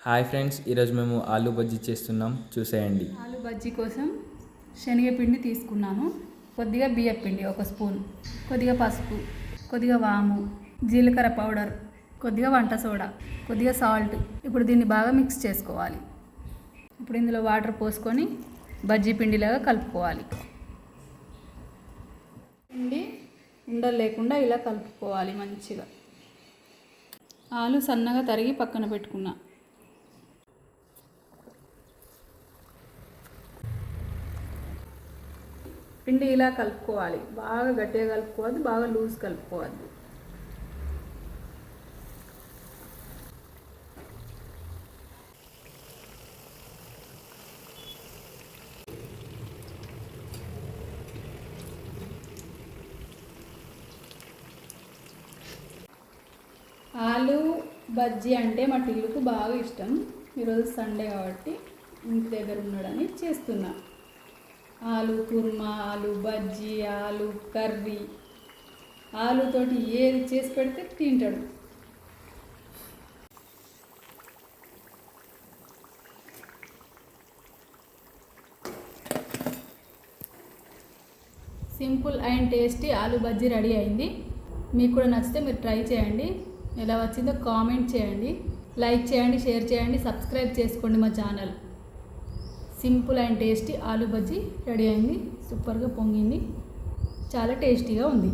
Hi friends, ఈరోజు మేము ఆలూ బజ్జీ చేస్తున్నాం, చూసేయండి. ఆలూ బజ్జీ కోసం శనగపిండి తీసుకున్నాను. కొద్దిగా బియ్యం పిండి 1 స్పూన్, కొద్దిగా పసుపు, కొద్దిగా వాము, జీలకర్ర పౌడర్, కొద్దిగా వంట సోడా, కొద్దిగా సాల్ట్. ఇప్పుడు దీన్ని బాగా మిక్స్ చేసుకోవాలి. ఇప్పుడు ఇందులో వాటర్ పోసుకొని బజ్జీ పిండిలాగా కలుపుకోవాలి. పిండి ఉండలు లేకుండా ఇలా కలుపుకోవాలి మంచిగా. ఆలు సన్నగా తరిగి పక్కన పెట్టుకున్నా. పిండి ఇలా కలుపుకోవాలి. బాగా గట్టిగా కలుపుకోవద్దు, బాగా లూజ్ కలుపుకోవద్దు. ఆలు బజ్జీ అంటే మా టిల్లుకు బాగా ఇష్టం. ఈరోజు సండే కాబట్టి ఇంటి దగ్గర ఉన్నాడని చేస్తున్నా. ఆలు కుర్మా, ఆలు బజ్జీ, ఆలు కర్రీ, ఆలుతోటి ఏది చేసి పెడితే తింటాడు. సింపుల్ అండ్ టేస్టీ ఆలు బజ్జీ రెడీ అయింది. మీకు కూడా నచ్చితే మీరు ట్రై చేయండి. ఎలా వచ్చిందో కామెంట్ చేయండి, లైక్ చేయండి, షేర్ చేయండి, సబ్స్క్రైబ్ చేసుకోండి మా channel. Simple and tasty aloo bajji ready అయింది. సూపర్గా పొంగింది, చాలా టేస్టీగా ఉంది.